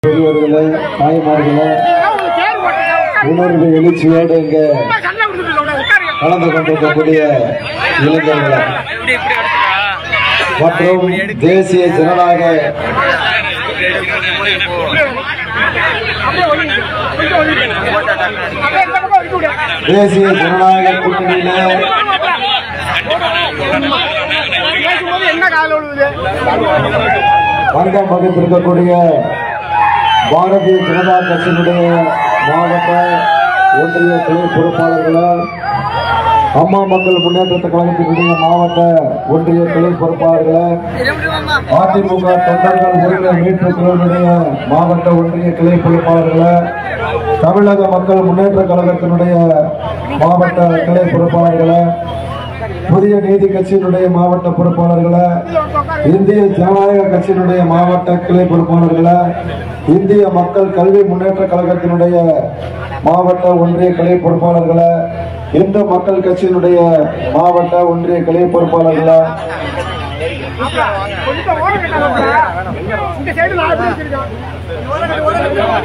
பெரியவர்களே, தாய்மார்களே, உணர்வு எழுச்சியோடு இங்கே கலந்து கொண்டிருக்கக்கூடிய இளைஞர்களே மற்றும் தேசிய ஜனநாயக கூட்டணியில அங்கம் வகித்திருக்கக்கூடிய பாரதிய ஜனதா கட்சியினுடைய மாவட்ட ஒன்றிய துணை பொறுப்பாளர்களே, அம்மா மக்கள் முன்னேற்ற கழகத்தினுடைய மாவட்ட ஒன்றிய துணை பொறுப்பாளர்களே, அதிமுக தொண்டர்கள் உரிமை மீட்பு குழுவினுடைய மாவட்ட ஒன்றிய கிளை பொறுப்பாளர்களே, தமிழக மக்கள் முன்னேற்ற கழகத்தினுடைய மாவட்ட கிளை பொறுப்பாளர்களே, புதிய நீதி கட்சியினுடைய மாவட்ட பொறுப்பாளர்களே, இந்திய ஜனநாயக கட்சியினுடைய மாவட்ட கிளை பொறுப்பாளர்களே, இந்திய மக்கள் கல்வி முன்னேற்ற கழகத்தினுடைய மாவட்ட ஒன்றிய கிளை பொறுப்பாளர்களே, இந்து மக்கள் கட்சியினுடைய மாவட்ட ஒன்றிய கிளை பொறுப்பாளர்களே,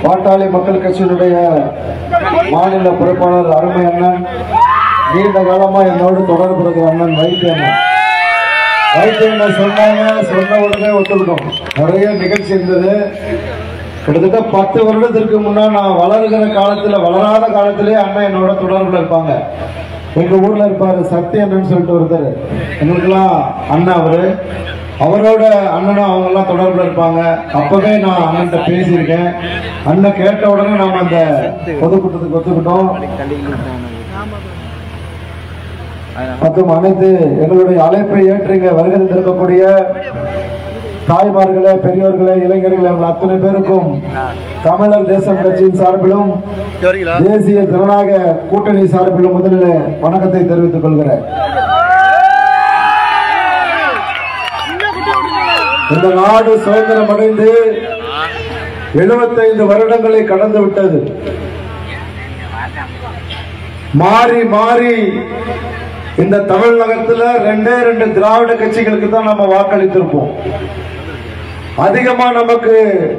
பாட்டாளி மக்கள் கட்சியினுடைய மாநில பொறுப்பாளர் அருமை அண்ணன், நீண்ட காலமா என்னோடு தொடர்பு இருக்கிற அண்ணன் வைத்தியண்ணன் சொன்னாங்க, சொன்ன உடனே ஒத்துக்கிட்டோம். நிறைய நிகழ்ச்சி இருந்தது. கிட்டத்தட்ட 10 வருடத்திற்கு முன்னா நான் வளர்கிற காலத்துல, வளராத காலத்திலே அண்ணன் என்னோட தொடர்புல இருப்பாங்க. எங்க ஊர்ல இருப்பாரு சக்தி அண்ணன் சொல்லிட்டு ஒருத்தர், எங்களுக்கெல்லாம் அண்ணன் அவரோட அண்ணனும் அவங்க எல்லாம் தொடர்புல இருப்பாங்க. அப்பவே நான் அண்ணன் பேசியிருக்கேன். அண்ணன் கேட்ட உடனே நாம அந்த பொதுக்கூட்டத்துக்கு ஒத்துக்கிட்டோம். மற்றும் அனைத்து எங்களுடைய அழைப்பை ஏற்றுங்க வருகை இருக்கக்கூடிய தாய்மார்களே, பெரியோர்களே, இளைஞர்களே, அத்தனை பேருக்கும் தமிழர் தேசம் கட்சியின் சார்பிலும் தேசிய ஜனநாயக கூட்டணி சார்பிலும் முதலில் வணக்கத்தை தெரிவித்துக் கொள்கிறேன். இந்த நாடு சுதந்திரம் அடைந்து 75 வருடங்களை கடந்து விட்டது. மாறி மாறி இந்த தமிழகத்துல 2 திராவிட கட்சிகளுக்கு தான் நம்ம வாக்களித்திருப்போம். அதிகமா நமக்கு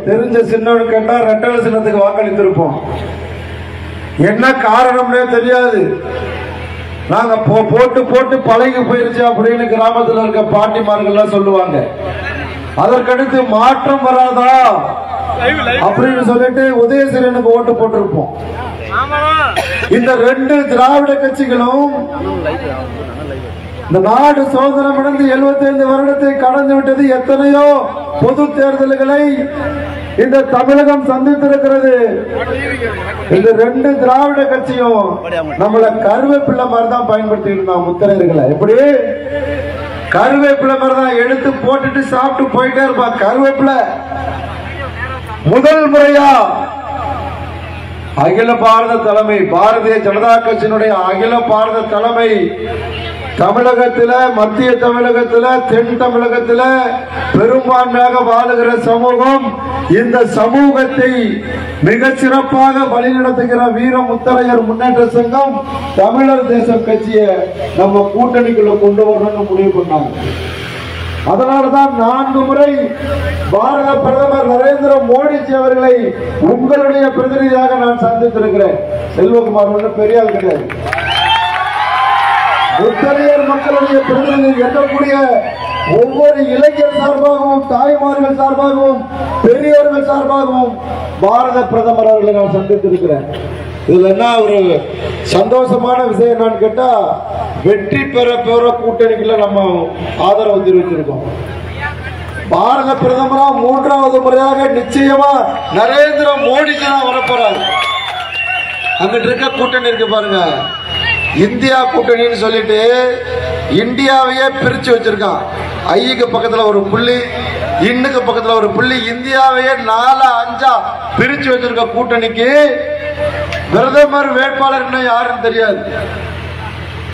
தெரிஞ்ச சின்னம்னு கேட்டா ரெட்டலை சின்னத்துக்கு வாக்களித்திருப்போம். என்ன காரணம்னே தெரியாது. நாங்க போட்டு போட்டு பழகி போயிருச்சு அப்படின்னு கிராமத்துல இருக்க பாட்டிமார்கள் சொல்லுவாங்க. அதற்கடுத்து மாற்றம் வராதா அப்படின்னு சொல்லிட்டு உதயசூரியனுக்கு ஓட்டு போட்டிருப்போம். இந்த 2 திராவிட கட்சிகளும் இந்த நாடு சுதந்திரம் அடைந்து 75 வருடத்தை கடந்து விட்டது. எத்தனையோ பொது தேர்தல்களை இந்த தமிழகம் சந்தித்திருக்கிறது. இந்த 2 திராவிட கட்சியும் நம்மள கருவேப்பிள்ளை மாதிரி தான் பயன்படுத்தி இருந்தான். முத்திரையர்களை எப்படி கருவேப்பிள்ளை மாதிரி தான் எடுத்து போட்டுட்டு சாப்பிட்டு போயிட்டே இருப்பான். கருவேப்பிள்ளை முதல் முறையா அகில பாரத தலைமை, பாரதிய ஜனதா கட்சியினுடைய அகில பாரத தலைமை தமிழகத்தில், மத்திய தமிழகத்தில், தென் தமிழகத்தில் பெரும்பான்மையாக வாழுகிற சமூகம், இந்த சமூகத்தை மிக சிறப்பாக வழிநடத்துகிற வீர முத்தரையர் முன்னேற்ற சங்கம் தமிழர் தேசம் கட்சியை நம்ம கூட்டணிக்குள்ள கொண்டு வரணும்னு முடிவு பண்ணாங்க. அதனால்தான் 4 முறை பாரத பிரதமர் நரேந்திர மோடிஜி அவர்களை உங்களுடைய பிரதிநிதியாக நான் சந்தித்திருக்கிறேன். செல்வகுமார் ஒன்று பெரிய ஆள் கிடையாது. முத்தரையர் மக்களுடைய பிரதிநிதி எட்டக்கூடிய ஒவ்வொரு இளைஞர் சார்பாகவும், தாய்மார்கள் சார்பாகவும், பெரியவர்கள் சார்பாகவும் பாரத பிரதமர் அவர்களை நான் சந்தித்திருக்கிறேன். இதுல என்ன ஒரு சந்தோஷமான விஷயம் என்னன்னு கேட்டா, வெற்றி பெற கூட்டணிக்குள்ள நம்ம ஆதரவு தெரிவிச்சிருக்கோம். பாரத பிரதமரா 3வது முறையாக நிச்சயமா நரேந்திர மோடிஜி தான் வரப்போறாரு. அங்கிட்டு இருக்க கூட்டணி இருக்கு பாருங்க, இந்தியா கூட்டணின்னு சொல்லிட்டு இந்தியாவையே பிரிச்சு வச்சிருக்கான். ஐக்கு பக்கத்துல ஒரு புள்ளி, இன்னுக்கு பக்கத்துல ஒரு புள்ளி, இந்தியாவையே 4-5 பிரிச்சு வச்சிருக்க கூட்டணிக்கு பிரதமர் வேட்பாளர் என்ன யாருன்னு தெரியாது.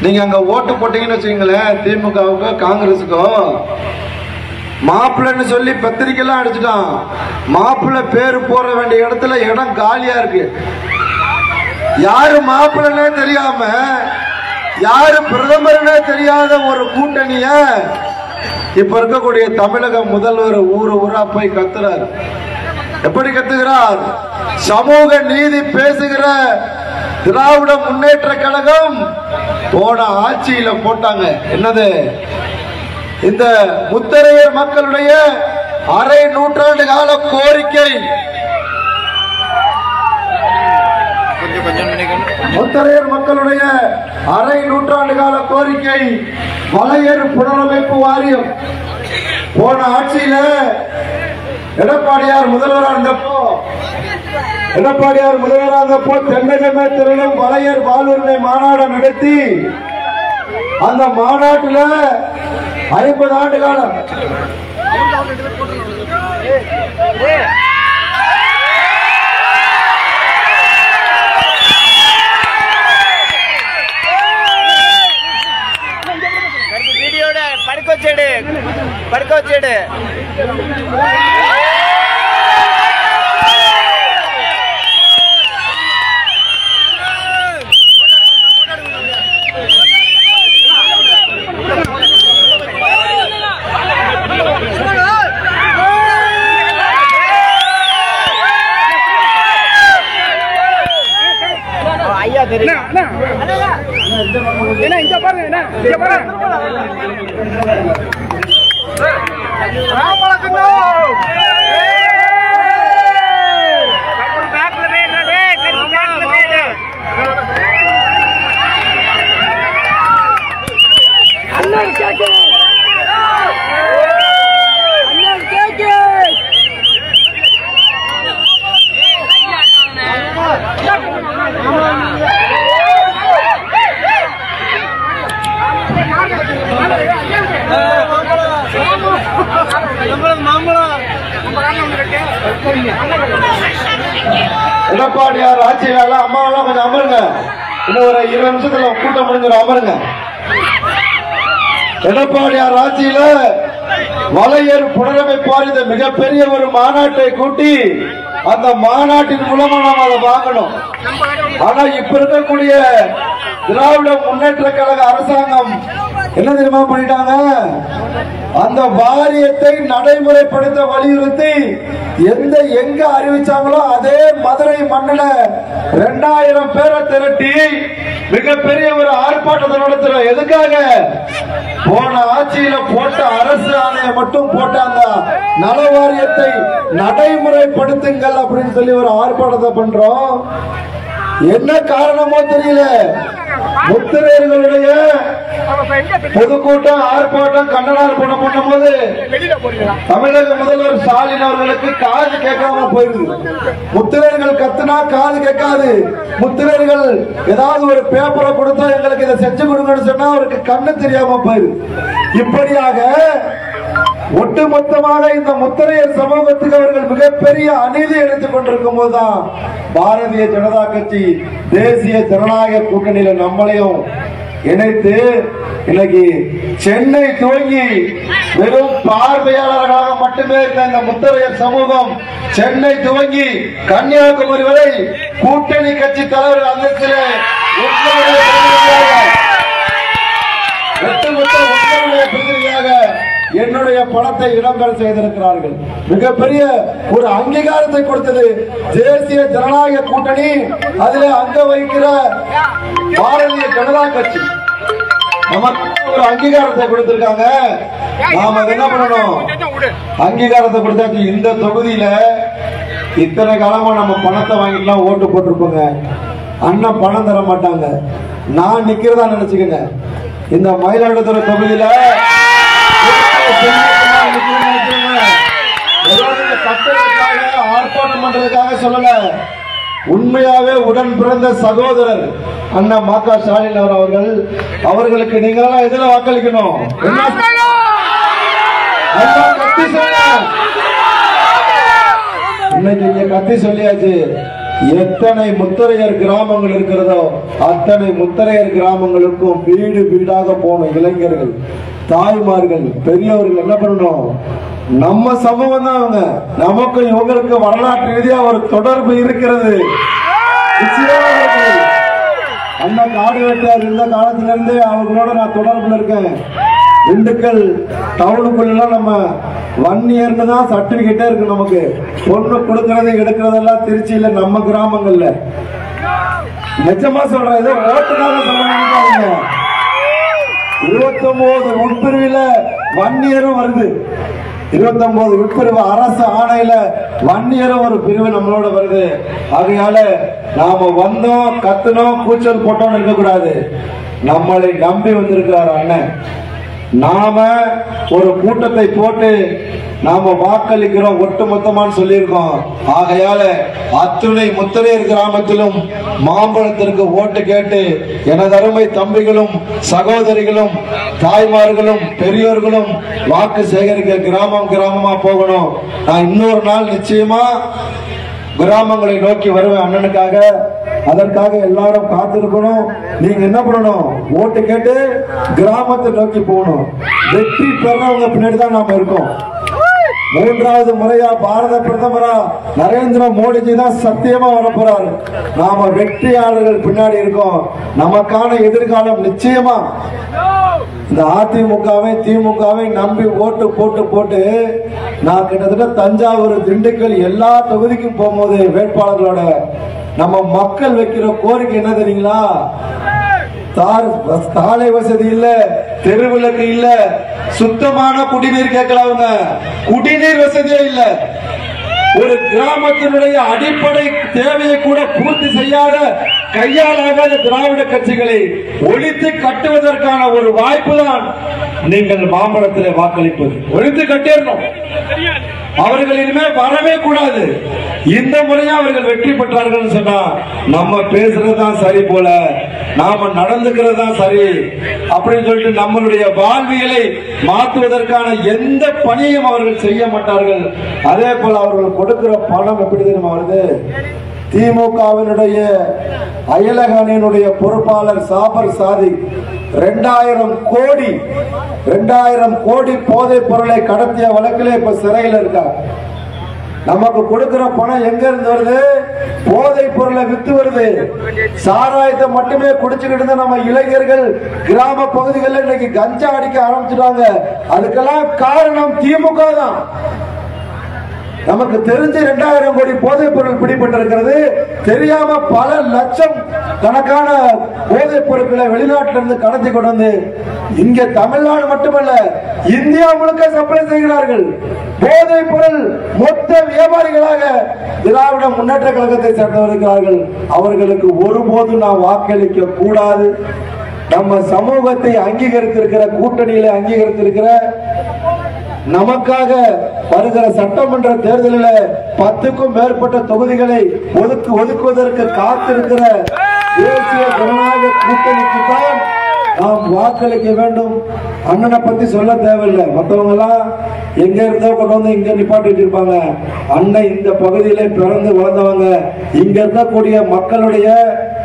நீங்க அங்க ஓட்டு போட்டீங்கன்னு வச்சுக்கீங்களேன், திமுகவுக்கோ காங்கிரஸுக்கோ, மாப்பிள்ளைன்னு சொல்லி பத்திரிக்கைலாம் அடிச்சுட்டான். மாப்பிள்ளை பேரு போற வேண்டிய இடத்துல இடம் காலியா இருக்கு. யாரு மாப்பிள்ளைன்னே தெரியாம, யாரு பிரதமர்னே தெரியாத ஒரு கூட்டணிய இப்ப இருக்கக்கூடிய தமிழக முதல்வர் ஊரா போய் கத்துறாரு. எப்படி கத்துகிறார்? சமூக நீதி பேசுகிற திராவிட முன்னேற்ற கழகம் போன ஆட்சியில போட்டாங்க. என்னது? இந்த முத்தரையர் மக்களுடைய அரை நூற்றாண்டு கால கோரிக்கை, முத்தரையர் மக்களுடைய அரை நூற்றாண்டு கால கோரிக்கை மலையேறு புனரமைப்பு வாரியம். போன ஆட்சியில எடப்பாடியார் முதல்வராக இருந்தப்போ தென்னகமே திரளும் மலையர் வாழ்வுரிமை மாநாடு நடத்தி அந்த மாநாட்டில் 50 ஆண்டு காலம் పడుకోవచ్చాడు ஐயா தெரியும் இங்க பாருங்க எடப்பாடியார் ஆட்சியில அம்மாவெல்லாம் கொஞ்சம் அமருங்க. இன்னும் ஒரு 20 நிமிஷத்துல கூட்டம் முடிஞ்சிடும், அமருங்க. எடப்பாடியார் ஆட்சியில மலையேறு புனரமைப்பு வாரிய மிகப்பெரிய ஒரு மாநாட்டை கூட்டி அந்த மாநாட்டின் மூலமா நாம் அதை வாங்கணும். ஆனா இப்ப இருக்கக்கூடிய திராவிட முன்னேற்ற கழக அரசாங்கம் என்ன தெரியுமா பண்ணிட்டாங்க? அந்த வாரியத்தை நடைமுறைப்படுத்த வலியுறுத்தி எங்க அறிவிச்சாங்களோ அதே மதுரை மண்ணில 2000 பேரை திரட்டி மிகப்பெரிய ஒரு ஆர்ப்பாட்டத்தை நடத்துறோம். எதுக்காக? போன ஆட்சியில போட்ட அரசு ஆணையை மட்டும் போட்ட அந்த நல வாரியத்தை நடைமுறைப்படுத்துங்கள் அப்படின்னு சொல்லி ஒரு ஆர்ப்பாட்டத்தை பண்றோம். என்ன காரணமோ தெரியல, முத்திரையர்களுடைய பொதுக்கூட்டம் ஆர்ப்பாட்டம் கண்டன ஆர்ப்பாட்டம் பண்ணும்போது தமிழக முதல்வர் ஸ்டாலின் அவர்களுக்கு காது கேட்காம போயிருது. முத்திரையர்கள் கத்துனா காது கேட்காது. முத்திரையர்கள் ஏதாவது ஒரு பேப்பரை கொடுத்தா எங்களுக்கு இதை செஞ்சு கொடுங்கன்னு சொன்னா அவருக்கு கண்ணு தெரியாம போயிருது. இப்படியாக ஒட்டுமொத்தமாக இந்த முத்திரையர் சமூகத்துக்கு அவர்கள் மிகப்பெரிய அநீதி எடுத்துக் கொண்டிருக்கும் போதுதான் பாரதிய ஜனதா கட்சி தேசிய ஜனநாயக கூட்டணியில நம்மளையும் இணைத்து இன்னைக்கு சென்னை துவங்கி வெறும் பார்வையாளர்களாக மட்டுமே இருந்த இந்த முத்தரையர் சமூகம் சென்னை துவங்கி கன்னியாகுமரி வரை கூட்டணி கட்சி தலைவர் அந்தஸ்திலே பிரதிநிதியாக என்னுடைய பணத்தை இடம்பெற செய்திருக்கிறார்கள். மிகப்பெரிய ஒரு அங்கீகாரத்தை கொடுத்தது தேசிய ஜனநாயக கூட்டணி. அதில் அங்க வைக்கிற பாரதிய ஜனதா கட்சி நமக்கு ஒரு அங்கீகாரத்தை கொடுத்திருக்காங்க. நாம என்ன பண்ணணும்? அங்கீகாரத்தை கொடுத்தாச்சு. இந்த தொகுதியில இத்தனை காலமா நம்ம பணத்தை வாங்கிக்கலாம் ஓட்டு போட்டிருப்போங்க. அண்ணன் பணம் தர மாட்டாங்க. நான் நிக்கிறதா நினைச்சுக்கங்க. இந்த மயிலாடுதுறை தொகுதியில ஆர்ப்பாட்டம் பண்றதுக்காக சொல்லல, உண்மையாவே உடன் பிறந்த சகோதரர் அண்ணா மா.க. ஸ்டாலின் அவர்களுக்கு நீங்களெல்லாம் எதுல வாக்களிக்கணும்? இன்னைக்கு இங்க கத்தி சொல்லியாச்சு. எத்தனை முத்தரையர் கிராமங்கள் இருக்கிறதோ அத்தனை முத்தரையர் கிராமங்களுக்கும் வீடு வீடாக போகணும். இளைஞர்கள், தாய்மார்கள், பெரியவர்கள் என்ன பண்ணணும்? நம்ம சமூகம் தான் அவங்க. நமக்கு இவங்களுக்கு வரலாற்று ரீதியா ஒரு தொடர்பு இருக்கிறது. அண்ணா காடு வெட்டார் இருந்த காலத்துல இருந்தே அவங்களோட நான் தொடர்புல இருக்கேன். திண்டுக்கல் டவுனுக்குள்ள நம்ம 1 இயர்னு தான் சர்டிபிகேட்டே இருக்கு நமக்கு. பொண்ணு கொடுக்கறது எடுக்கிறதெல்லாம் திருச்சியில நம்ம கிராமங்கள்ல. நிஜமா சொல்றேன், ஏதோ ஓட்டுக்காக சொல்ல. 29 உட்பிரிவுல 1 இயரும் வருது. 29 உட்பிரிவு அரசு ஆணையில 1 இயரும் ஒரு பிரிவு நம்மளோட வருது. ஆகையால நாம வந்தோம், கத்துனோம், கூச்சல் போட்டோம் இருக்க கூடாது. நம்மளை நம்பி வந்திருக்கிறார் அண்ணன். நாம ஒரு கூட்டத்தை போட்டு நாம வாக்களிக்கிறோம் ஒட்டுமொத்தமான்னு சொல்லியிருக்கோம். ஆகையால அத்துணை முத்தரையர் கிராமத்திலும் மாம்பழத்திற்கு ஓட்டு கேட்டு எனது அருமை தம்பிகளும் சகோதரிகளும் தாய்மார்களும் பெரியோர்களும் வாக்கு சேகரிக்க கிராமம் கிராமமா போகணும். நான் இன்னொரு நாள் நிச்சயமா கிராமங்களை நோக்கி வருவேன் அண்ணனுக்காக. அதற்காக எல்லாரும் காத்திருக்கணும். நீங்க என்ன பண்ணணும், ஓட்டு கேட்டு கிராமத்தை நோக்கி போகணும். வெற்றி பெறவங்க பின்னாடி தான் நாம இருக்கோம். 3வது முறையா பாரத பிரதமரா நரேந்திர மோடிஜி தான் சத்தியமா வரப்போறாரு. நாம வெற்றியாளர்கள் பின்னாடி இருக்கோம். நமக்கான எதிர்காலம் நிச்சயமா. இந்த அதிமுகவை திமுகவை நம்பி ஓட்டு போட்டு போட்டு நான் கிட்டத்தட்ட தஞ்சாவூர், திண்டுக்கல் எல்லா தொகுதிக்கும் போகும்போது வேட்பாளர்களோட நம்ம மக்கள் வைக்கிற கோரிக்கை என்ன தெரியுங்களா? சாலை வசதி இல்ல, தெருவிளக்கு இல்ல, சுத்தமான குடிநீர் கேட்கலாம். குடிநீர் வசதியே இல்ல. ஒரு கிராமத்தினுடைய அடிப்படை தேவையை கூட பூர்த்தி செய்யாத கையாளாகாத திராவிட கட்சிகளை ஒழித்து கட்டுவதற்கான ஒரு வாய்ப்பு தான் நீங்கள் மாம்பழத்தில் வாக்களிப்பது. ஒழித்து கட்டிடணும். அவர்கள் இனிமேல் வரவே கூடாது. இந்த முறையா அவர்கள் வெற்றி பெற்றார்கள் சொன்னா நம்ம பேசுறதுதான் சரி போல, நாம நடந்துக்கிறதா சரி அப்படின்னு சொல்லிட்டு நம்மளுடைய வாழ்வியலை மாற்றுவதற்கான எந்த பணியும் அவர்கள் செய்ய மாட்டார்கள். அதே போல அவர்கள் கொடுக்கிற பணம் எப்படி தெரியுமா வருது? திமுகவினுடைய அயலக அணியினுடைய பொறுப்பாளர் சாபர் சாதிக் 2000 கோடி போதைப் பொருளை கடத்திய வழக்கிலே இப்ப சிறையில் இருக்கார். நமக்கு கொடுக்கிற பணம் எங்க இருந்து வருது? போதைப் பொருளை வித்து வருது. சாராயத்தை மட்டுமே குடிச்சுக்கிட்டு இருந்த நம்ம இளைஞர்கள் கிராம பகுதிகளில் இன்னைக்கு கஞ்சா அடிக்க ஆரம்பிச்சுட்டாங்க. அதுக்கெல்லாம் காரணம் திமுக தான். நமக்கு தெரிஞ்சு 2000 கோடி போதைப் பொருள் பிடிபட்டிருக்கிறது. தெரியாம பல லட்சம் கணக்கான போதைப் பொருட்களை வெளிநாட்டிலிருந்து கடத்தி கொண்டு வந்து இங்க தமிழ்நாடு மட்டுமல்ல இந்தியா முழுக்க சப்ளை செய்கிறார்கள். போதைப் பொருள் மொத்த வியாபாரிகளாக திராவிட முன்னேற்ற கழகத்தை சேர்ந்தவர்கள். அவர்களுக்கு ஒருபோதும் நாம் வாக்களிக்க கூடாது. நம்ம சமூகத்தை அங்கீகரித்திருக்கிற, கூட்டணியில அங்கீகரித்திருக்கிற, நமக்காக வருகிற சட்டமன்ற தேர்தலில் 10க்கும் மேற்பட்ட தொகுதிகளை ஒதுக்குவதற்கு காத்திருக்கிற தேசிய ஜனநாயக கூட்டணிக்கு தான் நாம் வாக்களிக்க வேண்டும். அண்ணனை பத்தி சொல்ல தேவையில்லை. மற்றவங்க எல்லாம் எங்க இருந்தோ கொண்டு வந்து இங்க நிப்பாட்டிட்டு இருப்பாங்க. அண்ணன் இந்த பகுதியில பிறந்து வளர்ந்தவங்க, இங்க இருக்கக்கூடிய மக்களுடைய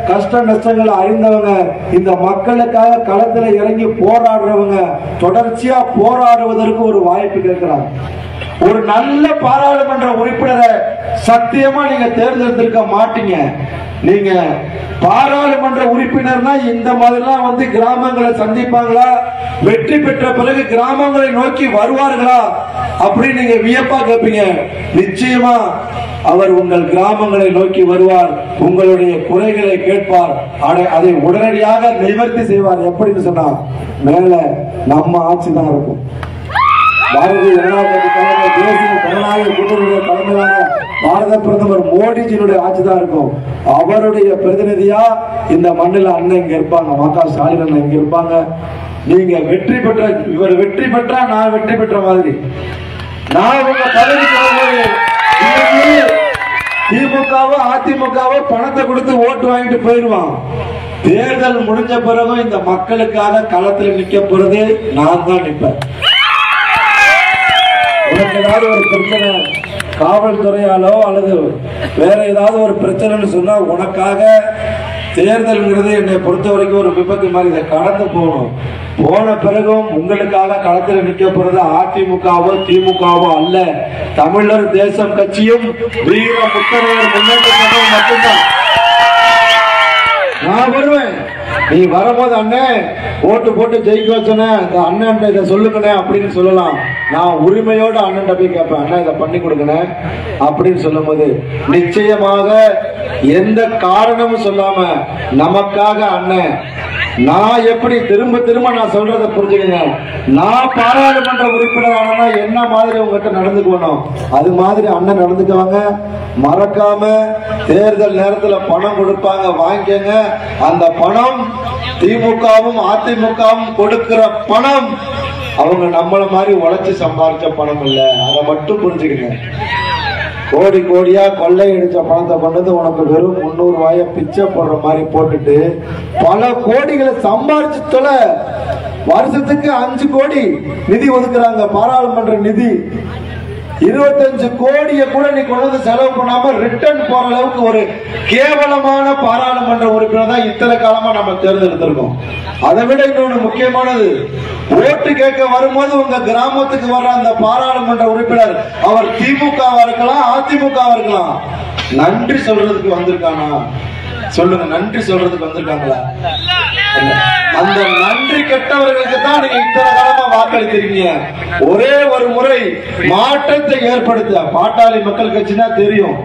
கஷ்ட நஷ்டங்களை அறிந்தவங்க, இந்த மக்களுக்காக களத்துல இறங்கி போராடுறவங்க, தொடர்ச்சியா போராடுவதற்கு ஒரு வாய்ப்பு கேட்கிறாங்க. ஒரு நல்ல பாராளுமன்ற உறுப்பினரை சத்தியமா நீங்க தேர்ந்தெடுத்திருக்க மாட்டீங்க. நீங்க பாராளுமன்ற உறுப்பினர்னா இந்த மாதிரிலாம் வந்து கிராமங்களை சந்திப்பாங்களா, வெற்றி பெற்ற பிறகு கிராமங்களை நோக்கி வருவார்களா அப்படின்னு நீங்க வியப்பா கேட்பீங்க. நிச்சயமா அவர் உங்கள் கிராமங்களை நோக்கி வருவார், உங்களுடைய குறைகளை கேட்பார், அதை உடனடியாக நிவர்த்தி செய்வார். எப்படின்னு சொன்னா மேல நம்ம ஆட்சி தான் இருக்கும். பாரதிய ஜனதா கட்சி தலைமை, தேசிய ஜனநாயக கூட்டணியுடைய தலைமையான பாரத பிரதமர் மோடிஜியினுடைய ஆட்சி தான் இருக்கும். அவருடைய பிரதிநிதியா இந்த மண்ணில் அண்ணன் இங்க இருப்பாங்க, ம.க. ஸ்டாலின் அண்ணன் இங்க இருப்பாங்க. நீங்க வெற்றி பெற்ற, இவர் வெற்றி பெற்றா நான் வெற்றி பெற்ற மாதிரி. நான் உங்க பதவிக்கு வரும்போது திமுகவோ அதிமுகவோ பணத்தை கொடுத்து ஓட்டு வாங்கிட்டு போயிடுவான். தேர்தல் முடிஞ்ச பிறகும் இந்த மக்களுக்காக களத்தில் நிக்க போறது நான் தான் நிற்பேன். உனக்கு ஏதாவது ஒரு பிரச்சனை காவல்துறையாலோ அல்லது வேற ஏதாவது ஒரு பிரச்சனைன்னு சொன்னா உனக்காக தேர்தல்ங்கிறது என்னை பொறுத்த வரைக்கும் ஒரு விபத்து மாதிரி. இதை கடந்து போகணும். போன பிறகும் உங்களுக்காக களத்தில் நிற்க போறது அதிமுகவோ திமுகவோ அல்ல, தமிழர் தேசம் கட்சியும் வீர முத்தரையர் முன்னேற்ற கழகம் மட்டும்தான். நான் வருவேன். நீ வரும்போது அண்ணன் ஓட்டு போட்டு ஜெயிக்க வச்சனே இந்த அண்ணன் இதை சொல்லுங்கண்ணே அப்படின்னு சொல்லலாம். நான் உரிமையோட அண்ணன் போய் கேட்பேன், அண்ணா இதை பண்ணி கொடுங்கண்ணே அப்படின்னு சொல்லும் போது நிச்சயமாக எந்த காரணமும் சொல்லாம நமக்காக அண்ணன், நான் எப்படி திரும்ப திரும்ப நான் சொல்றதை புரிஞ்சுக்கங்க, நான் பாராளுமன்ற உறுப்பினர் ஆனா என்ன மாதிரி உங்ககிட்ட நடந்துக்கணும் அது மாதிரி அண்ணன் நடந்துக்குவாங்க. மறக்காம தேர்தல் நேரத்துல பணம் கொடுப்பாங்க, வாங்கிக்கங்க. அந்த பணம் திமுகவும் அதிமுகவும் கொடுக்கிற பணம் அவங்க நம்மள மாதிரி உழைச்சு சம்பாதிச்ச பணம் இல்ல, அதை மட்டும் புரிஞ்சுக்கங்க. கோடி கோடியா கொள்ளை அடிச்ச பணத்தை கொண்டது உனக்கு வெறும் 300 ரூபாய பிச்சை போடுற மாதிரி போட்டுட்டு பல கோடிகளை சம்பாதிச்சு தொலை. வருஷத்துக்கு 5 கோடி நிதி ஒதுக்குறாங்க, பாராளுமன்ற நிதி. 25 கோடியை கூட நீ கொண்டு செலவு பண்ணாம ரிட்டர்ன் போற அளவுக்கு ஒரு கேவலமான பாராளுமன்ற உறுப்பினர் தான் இத்தனை காலமா நம்ம தேர்ந்தெடுத்திருக்கோம். அதை விட இன்னொன்னு முக்கியமானது, ஓட்டு கேட்க வரும்போது உங்க கிராமத்துக்கு வர்ற அந்த பாராளுமன்ற உறுப்பினர் அவர் திமுகவா இருக்கலாம் அதிமுகவா இருக்கலாம், நன்றி சொல்றதுக்கு வந்திருக்கானா சொல்லுங்க, நன்றி சொல்றதுக்கு வந்திருக்காங்களா? அந்த நன்றி கெட்டவர்களுக்கு தான் நீங்க இத்தனை காலமா வாக்களித்திருக்கீங்க. ஒரே ஒரு முறை மாற்றத்தை ஏற்படுத்த பாட்டாளி மக்கள் கட்சினா தெரியும்.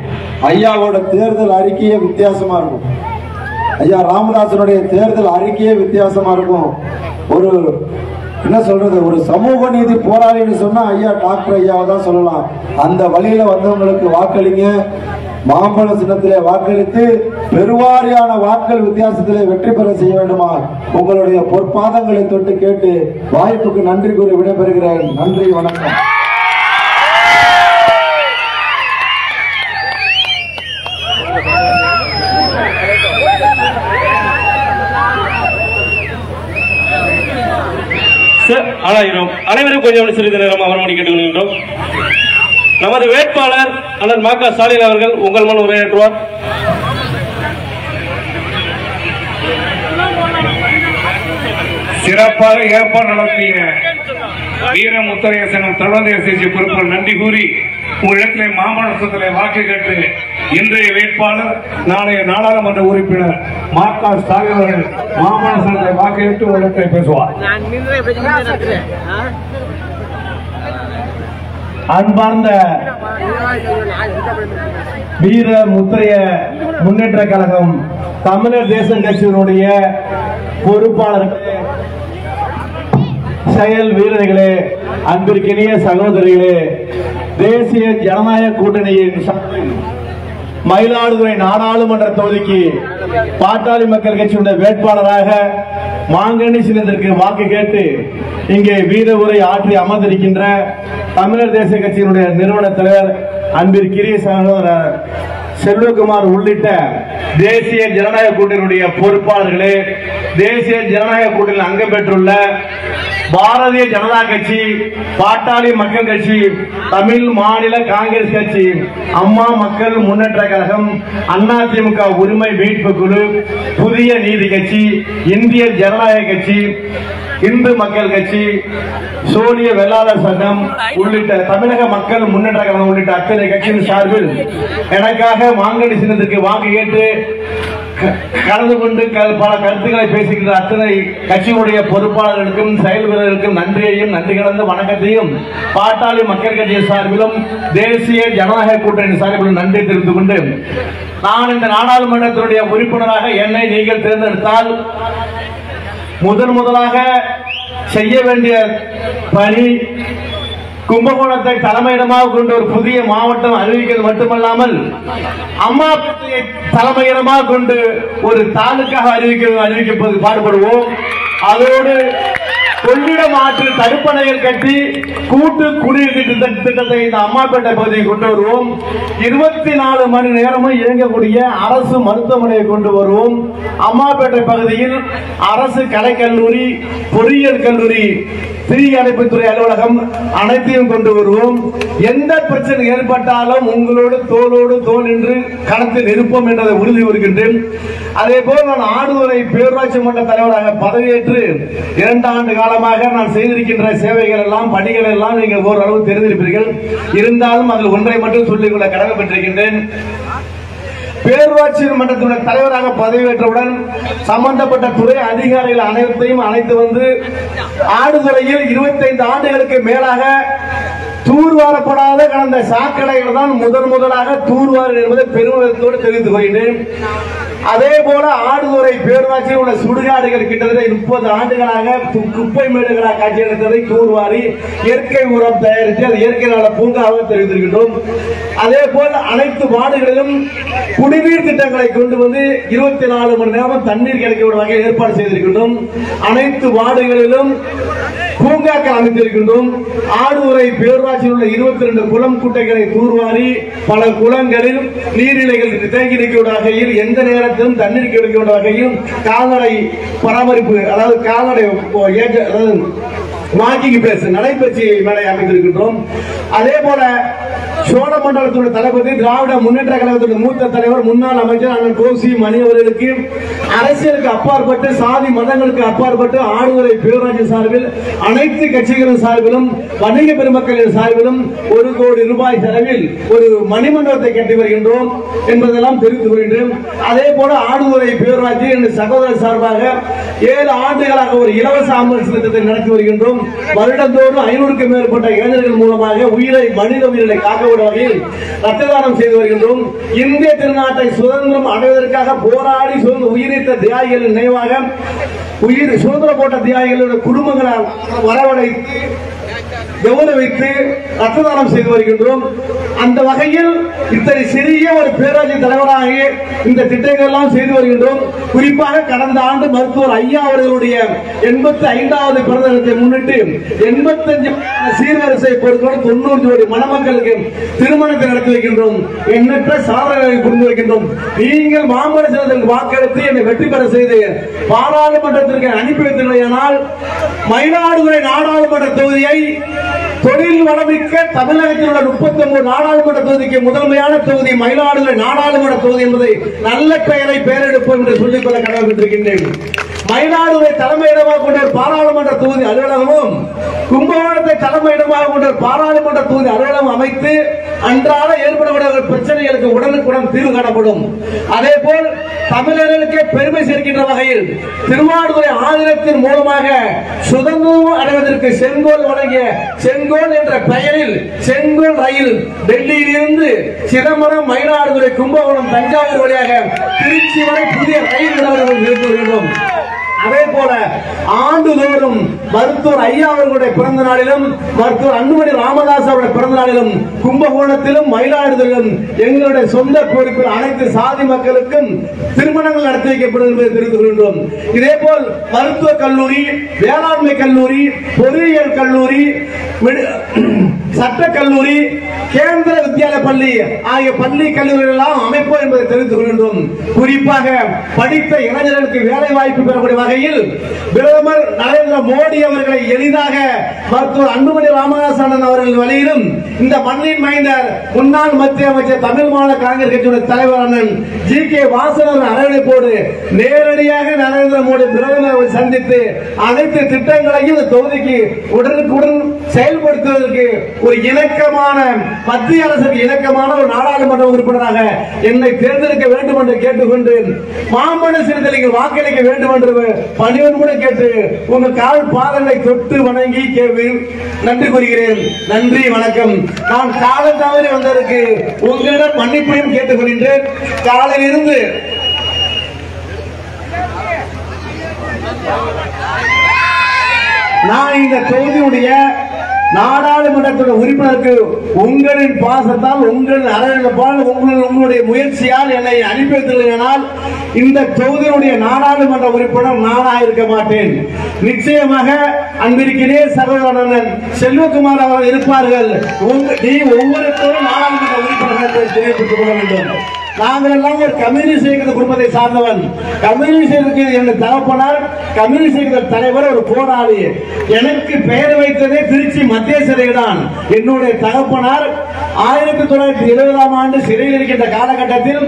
ஐயாவோட தேர்தல் அறிக்கையே வித்தியாசமா இருக்கும், ஐயா ராமதாசனுடைய தேர்தல் அறிக்கையே வித்தியாசமா இருக்கும். ஒரு என்ன சொல்றது, ஒரு சமூக நீதி போராளின்னு சொன்னா ஐயா டாக்டர் ஐயாவை தான் சொல்லலாம். அந்த வழியில வந்தவங்களுக்கு வாக்களிங்க. மாம்பழ சின்னத்திலே வாக்களித்து பெருவாரியான வாக்கள் வித்தியாசத்திலே வெற்றி பெற செய்ய வேண்டுமா? உங்களுடைய பொற்பாதங்களை தொட்டு கேட்டு வாய்ப்புக்கு நன்றி கூறி விடைபெறுகிறேன். நன்றி, வணக்கம். அனைவரும் கொஞ்சம் சிறிது நேரம் அமர்மணி கேட்டுக்கொள்கின்றோம். நமது வேட்பாளர் அண்ணன் ம.க. ஸ்டாலின் அவர்கள் உங்கள் முன் உரையாற்றுவார். சிறப்பாக ஏற்பாடு நடத்திய வீரமுத்தரைய சங்கம் தொடர்ந்து எஸ்எஸ்சி பொறுப்பு நன்றி கூறி உங்களிடத்திலே மாமல்லபுரத்திலே வாக்கு கேட்டு இன்றைய வேட்பாளர் நாளைய நாடாளுமன்ற உறுப்பினர் ம.க. ஸ்டாலின் அவர்கள் மாமல்லபுரத்திலே வாக்கு கேட்டு உங்களிடத்திலே பேசுவார். அன்பார்ந்த வீர முத்திரைய முன்னேற்ற கழகம் தமிழர் தேசம் கட்சியினுடைய பொறுப்பாளர்களே, செயல் வீரர்களே, அன்பிற்கினிய சகோதரிகளே, தேசிய ஜனநாயக கூட்டணியின் மயிலாடுதுறை நாடாளுமன்ற தொகுதிக்கு பாட்டாளி மக்கள் கட்சியுடைய வேட்பாளராக மாங்கனி சின்னத்திற்கு வாக்கு கேட்டு இங்கே வீர உரை ஆற்றி அமர்ந்திருக்கின்ற தமிழர் தேசிய கட்சியினுடைய நிறுவன தலைவர் அன்பிற்கிரிய சகோதரர் செல்வகுமார் உள்ளிட்ட தேசிய ஜனநாயக கூட்டணியுடைய பொறுப்பாளர்களே, தேசிய ஜனநாயக கூட்டணியில் அங்கம் பெற்றுள்ள பாரதிய ஜனதா கட்சி, பாட்டாளி மக்கள் கட்சி, தமிழ் மாநில காங்கிரஸ் கட்சி, அம்மா மக்கள் முன்னேற்ற கழகம், அதிமுக உரிமை மீட்பு குழு, புதிய நீதி கட்சி, இந்திய ஜனநாயக கட்சி, இந்து மக்கள் கட்சி, சோனிய வெள்ளாளர் சங்கம் உள்ளிட்ட தமிழக மக்கள் முன்னேற்ற கழகம் உள்ளிட்ட அத்தனை கட்சியின் சார்பில் எனக்காக மாங்கனி சின்னத்திற்கு வாக்கு கேட்டு கலந்து கொண்டு பல கருத்துக்களை பேசுகின்ற அத்தனை கட்சியினுடைய பொறுப்பாளர்களுக்கும் செயல் வீரர்களுக்கும் நன்றியையும் நன்றி கலந்த வணக்கத்தையும் பாட்டாளி மக்கள் கட்சி சார்பிலும் தேசிய ஜனநாயக கூட்டணி சார்பிலும் நன்றி தெரிவித்துக் கொண்டு, நான் இந்த நாடாளுமன்றத்தினுடைய உறுப்பினராக என்னை நீங்கள் தேர்ந்தெடுத்தால் முதலாக செய்ய வேண்டிய பணி கும்பகோணத்தை தலைமையிடமாக கொண்டு ஒரு புதிய மாவட்டம் அறிவிக்கிறது மட்டுமல்லாமல் அம்மாபேட்டையை தலைமையிடமாக கொண்டு ஒரு தாலுக்காக அறிவிப்பது பாடுபடுவோம். அதோடு கொள்ளிடம் ஆற்றில் தடுப்பணைகள் கட்டி கூட்டு குடிநீர் திட்டத்தை இந்த அம்மாபேட்டை பகுதியை கொண்டு வருவோம். 24 மணி நேரமும் இயங்கக்கூடிய அரசு மருத்துவமனையை கொண்டு வருவோம். அம்மாபேட்டை பகுதியில் அரசு கலைக்கல்லூரி, பொறியியல் கல்லூரி, தீயணைப்புத்துறை அலுவலகம் அனைத்தையும் கொண்டு வருவோம். எந்த பிரச்சனை ஏற்பட்டாலும் உங்களோடு தோளோடு தோள் என்று களத்தில் இருப்போம் என்பதை உறுதி வருகின்றேன். அதே போல் நான் ஆடுதுறை பேரூராட்சி மன்ற தலைவராக பதவியேற்று 2 ஆண்டு காலமாக நான் செய்திருக்கின்ற சேவைகள் எல்லாம், பணிகள் எல்லாம் நீங்கள் ஓரளவு தெரிந்திருப்பீர்கள். இருந்தாலும் அதில் ஒன்றை மட்டும் சொல்லிக்கொள்ள கடமைப்பட்டிருக்கின்றேன். பேரூராட்சி மன்றத்தினுடைய தலைவராக பதவியேற்றவுடன் சம்பந்தப்பட்ட துறை அதிகாரிகள் அனைத்தையும் அழைத்து வந்து ஆடுதுறையில் 25 ஆண்டுகளுக்கு மேலாக தூர்வாரப்படாத கடந்த சாக்கடைகள் தான் முதலாக தூர்வாரு என்பதை பெருமிதத்தோடு தெரிவித்துக் கொள்கிறேன். அதே போல ஆடுதுறை பேரூராட்சியில் உள்ள சுடுகாடுகள் கிட்டத்தட்ட 30 ஆண்டுகளாக குப்பை மேடுகளாக காட்சியளித்ததை தூர்வாரி இயற்கை உரம் தயாரித்து அது இயற்கை நல பூங்காக தெரிவித்திருக்கின்றோம். அதே போல் அனைத்து வார்டுகளிலும் குடிநீர் திட்டங்களை கொண்டு வந்து 24 மணி நேரம் தண்ணீர் கிடைக்க வகையில் ஏற்பாடு செய்திருக்கின்றோம். அனைத்து வார்டுகளிலும் பூங்காக்கள் அமைத்திருக்கின்றோம். ஆடுதுறை பேரூராட்சியில் உள்ள 22 குளம் குட்டைகளை தூர்வாரி பல குளங்களில் நீர்நிலைகள் தேங்கி நிற்கிற வகையில் எந்த நேரத்திலும் தண்ணீர் கிடைக்கிற வகையில் கால்நடை பராமரிப்பு அதாவது கால்நடை வாக்கிங் பிளேஸ் நடைபயிற்சி மேடை அமைத்திருக்கின்றோம். அதே போல சோழமண்டலத்துடைய தளபதி திராவிட முன்னேற்ற கழகத்துடைய மூத்த தலைவர் முன்னாள் அமைச்சர் அண்ணன் கோசி மணி அவர்களுக்கு அரசியலுக்கு அப்பாற்பட்டு சாதி மதங்களுக்கு அப்பாற்பட்டு ஆடுதுறை பேரூராட்சி சார்பில் அனைத்து கட்சிகளின் சார்பிலும் வணிக பெருமக்களின் சார்பிலும் 1 கோடி ரூபாய் செலவில் ஒரு மணிமண்டபத்தை கட்டி வருகின்றோம் என்பதெல்லாம் தெரிவித்துக் கொள்கின்றோம். அதே போல ஆடுதுறை பேரூராட்சி என்ற சகோதரர் சார்பாக 7 ஆண்டுகளாக ஒரு இலவச ஆம்புலன்ஸ் திட்டத்தை நடத்தி வருகின்றோம். வருடந்தோறும் 500க்கும் மேற்பட்ட இளைஞர்கள் மூலமாக மனித உயிரை காக்க வகையில் ரத்த தானம் செய்து வருகின்றோம். இந்திய திருநாட்டை சுதந்திரம் அடைவதற்காக போராடி உயிரிழந்த தியாகிகளின் நினைவாக சுதந்திர போட்ட தியாகிகளுடைய குடும்பங்களால் வரவழைத்து கௌரவித்து ரத்த தானம் செய்து வருகின்றோம். அந்த வகையில் இத்தனை சிறிய ஒரு பேரூராட்சி தலைவராக இந்த திட்டங்கள் எல்லாம் செய்து வருகின்றோம். குறிப்பாக கடந்த ஆண்டு மருத்துவர் ஐயா அவர்களுடைய 85வது பிறந்த தினத்தை முன்னிட்டு 85 சீர்வரிசை பொருட்கள் 90 ஜோடி மணமக்களுக்கு திருமணத்தை நடத்தி வைக்கின்றோம். எண்ணற்ற சாதனைகளை புரிந்து வைக்கின்றோம். நீங்கள் மாம்பழ சின்னத்திற்கு வாக்களித்து என்னை வெற்றி பெற செய்து பாராளுமன்றத்திற்கு அனுப்பி வைத்தீர்களானால் மயிலாடுதுறை நாடாளுமன்ற தொகுதியை தொழில் வளமிக்க தமிழகத்தில் உள்ள 39 நாடாளுமன்ற தொகுதிக்கு முதன்மையான தொகுதி மயிலாடுதுறை நாடாளுமன்ற தொகுதி என்பதை நல்ல பெயரை பெயரெடுப்போம் என்று சொல்லிக்கொள்ள கடமைப்பட்டிருக்கின்றேன். மயிலாடுதுறை தலைமையிடமாக கொண்ட பாராளுமன்ற தொகுதி அலுவலகமும் கும்பகோணத்தை தலைமையிடமாக கொண்ட பாராளுமன்ற தொகுதி அலுவலகம் அமைத்து அன்றாட ஏற்படக்கூடிய பிரச்சனைகளுக்கு உடனுக்குடன் தீர்வு காணப்படும். அதே போல் தமிழர்களுக்கு பெருமை சேர்க்கின்ற வகையில் திருவாடுதுறை ஆதீனத்தின் மூலமாக சுதந்திரம் அடைவதற்கு செங்கோல் வழங்கிய செங்கோல் என்ற பெயரில் செங்கோல் ரயில் டெல்லியில் இருந்து சிதம்பரம் மயிலாடுதுறை கும்பகோணம் தஞ்சாவூர் வழியாக திருச்சி வரை புதிய ரயில் நிலவரங்கள் நிறுத்தி வருகின்றோம். அதே போல ஆண்டுதோறும் மருத்துவர் ஐயா அவர்களுடைய பிறந்த நாளிலும் மருத்துவர் அன்புமணி ராமதாஸ் அவருடைய பிறந்த நாளிலும் கும்பகோணத்திலும் மயிலாடுதுறையிலும் எங்களுடைய சொந்த பொறுப்பில் அனைத்து சாதி மக்களுக்கும் திருமணங்கள் நடத்தி வைக்கப்படும் என்பதை தெரிவித்துக் கொள்கின்றோம். இதே போல் மருத்துவக் கல்லூரி, வேளாண்மை கல்லூரி, பொறியியல் கல்லூரி, சட்டக் கல்லூரி, கேந்திர வித்யாலய பள்ளி ஆகிய பள்ளி கல்லூரிகள் எல்லாம் அமைப்போம் என்பதை தெரிவித்துக் கொள்கின்றோம். குறிப்பாக படித்த இளைஞர்களுக்கு வேலை வாய்ப்பு பெறக்கூடிய வகையில் பிரதமர் நரேந்திர மோடி அவர்களை எளிதாக மருத்துவர் அன்புமணி ராமதாஸ் அவர்கள் வழியிலும் இந்த மண்ணின் மைந்தர் முன்னாள் மத்திய அமைச்சர் தமிழ் மாநில காங்கிரஸ் கட்சியுடைய தலைவர் அண்ணன் ஜி.கே. வாசன் அழைப்போடு நேரடியாக நரேந்திர மோடி பிரதமர் சந்தித்து அனைத்து திட்டங்களையும் இந்த தொகுதிக்கு உடனுக்குடன் செயல்படுத்துவதற்கு ஒரு இணக்கமான மத்திய அரசுக்கு இணக்கமான ஒரு நாடாளுமன்ற உறுப்பினராக என்னை தேர்ந்தெடுக்க வேண்டும் என்று கேட்டுக்கொண்டு மாம்பழ சின்னத்தில் வாக்களிக்க வேண்டும் என்று பணிவன்போடு கேட்டு உங்கள் கால் பாதங்களை தொட்டு வணங்கி நன்றி கூறுகிறேன். நன்றி, வணக்கம். நான் காலம் தவறி வந்ததற்கு உங்களிடம் மன்னிப்பையும் கேட்டுக்கொள்கின்றேன். காலையில் இருந்து நான் இந்த தொகுதியுடைய நாடாளுமன்றத்துடைய உறுப்பினருக்கு உங்களின் பாசத்தால் உங்களின் அரவணைப்பால் உங்களுடைய முயற்சியால் என்னை அனுப்பி வைத்தீர்களானால் இந்த தொகுதியுடைய நாடாளுமன்ற உறுப்பினர் நானாக இருக்க மாட்டேன். நிச்சயமாக அன்பிற்கிலே சகோதரன் செல்வகுமார் அவர்கள் இருப்பார்கள். நீ ஒவ்வொருத்தரும் நாடாளுமன்ற உறுப்பினர்கள் தெரிவித்துக் கொள்ள வேண்டும். நாங்கள் எல்லாம் ஒரு கம்யூனிஸ்ட் இயக்க குடும்பத்தை சார்ந்தவன். கம்யூனிஸ்ட் என்னுடைய தகப்பனார் கம்யூனிஸ்ட் இயக்க தலைவர், ஒரு போராளி. எனக்கு பெயர் வைத்ததே திருச்சி மத்திய சிறைதான். என்னுடைய தகப்பனார் 1970ஆம் ஆண்டு சிறையில் இருக்கின்ற காலகட்டத்தில்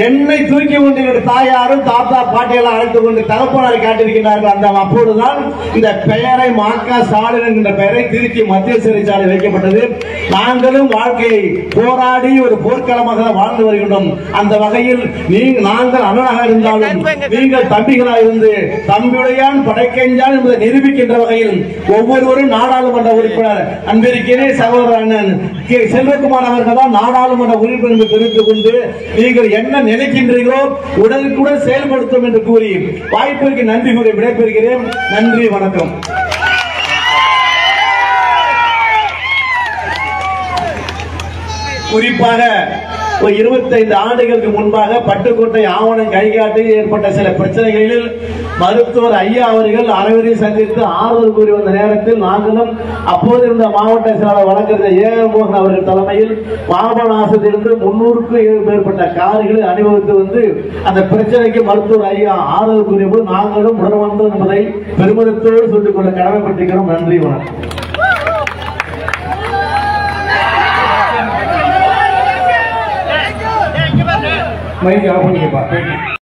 என்னை தூக்கி கொண்டு தாயாரும் தாத்தா பாட்டியெல்லாம் அழைத்துக் கொண்டு தகப்பனாரை காட்டியிருக்கிறார்கள். அந்த அப்போதுதான் இந்த பெயரை மா.க. ஸ்டாலின் என்கின்ற பெயரை திருச்சி மத்திய சிறைச்சாலை வைக்கப்பட்டது. நாங்களும் வாழ்க்கையை போராடி ஒரு போர்க்களமாக வாழ்ந்து வருகின்றோம். அந்த வகையில் நாங்கள் அண்ணனாக இருந்தாலும் நீங்கள் தம்பிகளாக இருந்து தம்பியுடையான் படைக்கஞ்சான் என்பதை நிரூபிக்கின்ற வகையில் ஒவ்வொருவரும் நாடாளுமன்ற உறுப்பினர் அன்பிற்கிறே சகோதர அண்ணன் செல்வகுமார் அவர்கள் தான் நாடாளுமன்ற உறுப்பினர் என்று தெரிவித்துக் கொண்டு நீங்கள் என்ன நினைக்கின்றீர்களோ உடனுக்குடன் செயல்படுத்தும் என்று கூறி வாய்ப்பிற்கு நன்றி கூறி விடைபெறுகிறேன். நன்றி, வணக்கம். குறிப்பாக 25 ஆண்டுகளுக்கு முன்பாக பட்டுக்கோட்டை ஆவணம் கைகாட்டில் ஏற்பட்ட சில பிரச்சனைகளில் மருத்துவர் ஐயா அவர்கள் அனைவரையும் சந்தித்து ஆறுதல் கூறி வந்த நேரத்தில் நாங்களும் அப்போது இருந்த மாவட்ட செயலாளர் வழக்கறிஞர் ஏகமோகன் அவர்கள் தலைமையில் பாபநாசத்திலிருந்து 300க்கும் மேற்பட்ட கார்களை அணிவகுத்து வந்து அந்த பிரச்சனைக்கு மருத்துவர் ஐயா ஆறுதல் கூறிய போது நாங்களும் உடன் வந்தோம் என்பதை பெருமிதத்தோடு சொல்லிக் கொள்ள கடமைப்பட்டிருக்கிறோம். நன்றி, வணக்கம். Mike off பண்ணிக்கப்பா.